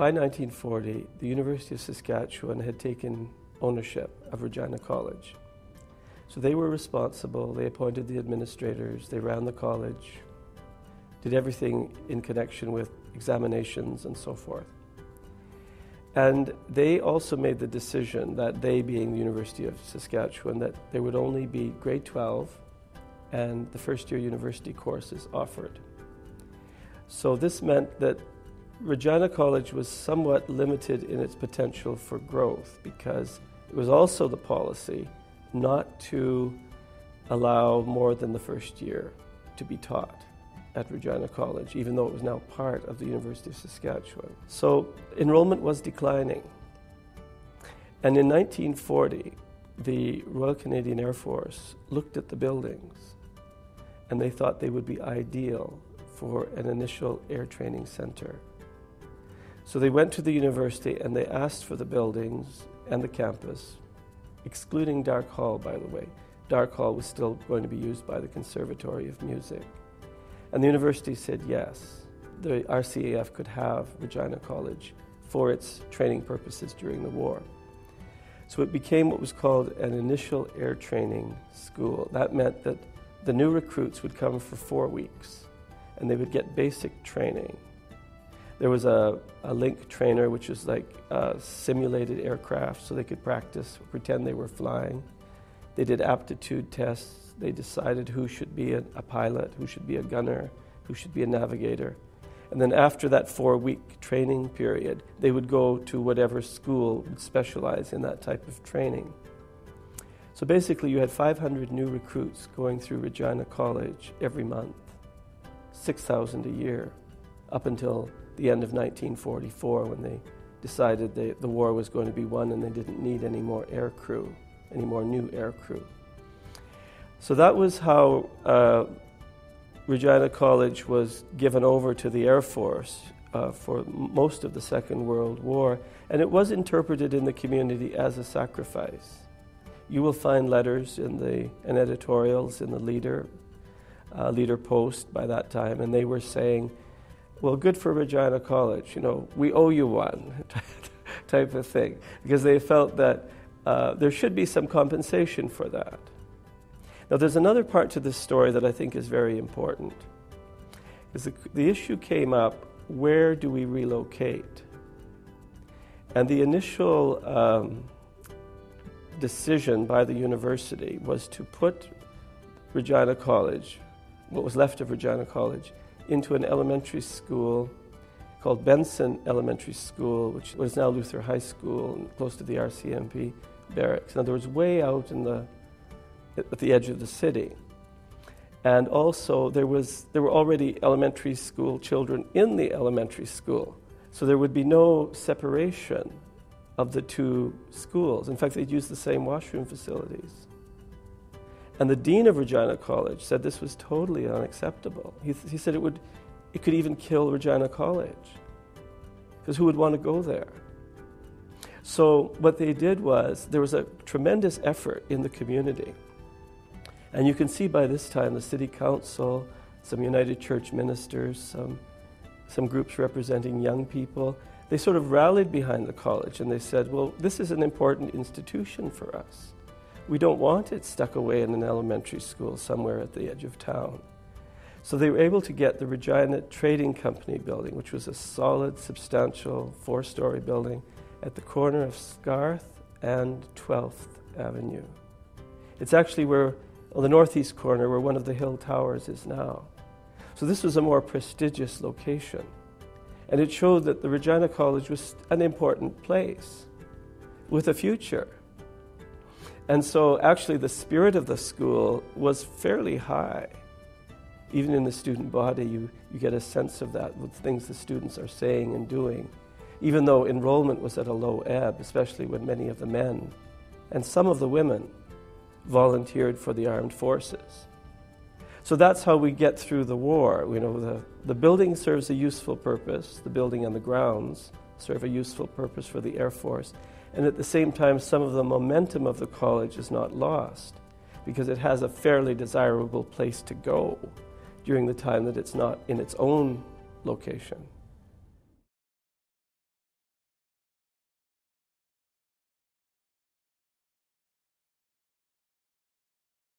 By 1940, the University of Saskatchewan had taken ownership of Regina College. So they were responsible, they appointed the administrators, they ran the college, did everything in connection with examinations and so forth. And they also made the decision that they, being the University of Saskatchewan, that there would only be grade 12 and the first year university courses offered. So this meant that Regina College was somewhat limited in its potential for growth because it was also the policy not to allow more than the first year to be taught at Regina College, even though it was now part of the University of Saskatchewan. So enrollment was declining. And in 1940, the Royal Canadian Air Force looked at the buildings and they thought they would be ideal for an initial air training center. So they went to the university and they asked for the buildings and the campus, excluding Dark Hall, by the way. Dark Hall was still going to be used by the Conservatory of Music. And the university said yes, the RCAF could have Regina College for its training purposes during the war. So it became what was called an initial air training school. That meant that the new recruits would come for 4 weeks and they would get basic training. There was a link trainer, which was like simulated aircraft, so they could practice, pretend they were flying. They did aptitude tests. They decided who should be a pilot, who should be a gunner, who should be a navigator. And then after that 4-week training period, they would go to whatever school would specialize in that type of training. So basically you had 500 new recruits going through Regina College every month, 6,000 a year, up until the end of 1944 when they decided the war was going to be won and they didn't need any more air crew, any more new air crew. So that was how Regina College was given over to the Air Force for most of the Second World War, and it was interpreted in the community as a sacrifice. You will find letters and editorials in the Leader Post by that time, and they were saying, well, good for Regina College, we owe you one, type of thing, because they felt that there should be some compensation for that. Now, there's another part to this story that I think is very important. The issue came up, where do we relocate? And the initial decision by the university was to put Regina College, what was left of Regina College, into an elementary school called Benson Elementary School, which was now Luther High School, close to the RCMP barracks. In other words, way out at the edge of the city. And also there were already elementary school children in the elementary school. So there would be no separation of the two schools. In fact, they'd use the same washroom facilities. And the dean of Regina College said this was totally unacceptable. He said it could even kill Regina College, because who would want to go there? So what they did was, there was a tremendous effort in the community. And you can see by this time the city council, some United Church ministers, some groups representing young people, they sort of rallied behind the college and they said, well, this is an important institution for us. We don't want it stuck away in an elementary school somewhere at the edge of town. So they were able to get the Regina Trading Company building, which was a solid, substantial 4-story building at the corner of Scarth and 12th Avenue. It's actually on the northeast corner where one of the hill towers is now. So this was a more prestigious location. And it showed that the Regina College was an important place with a future. And so actually the spirit of the school was fairly high. Even in the student body, you get a sense of that with things the students are saying and doing, even though enrollment was at a low ebb, especially when many of the men and some of the women volunteered for the armed forces. So that's how we get through the war. The building serves a useful purpose. The building and the grounds serve a useful purpose for the Air Force. And at the same time, some of the momentum of the college is not lost because it has a fairly desirable place to go during the time that it's not in its own location.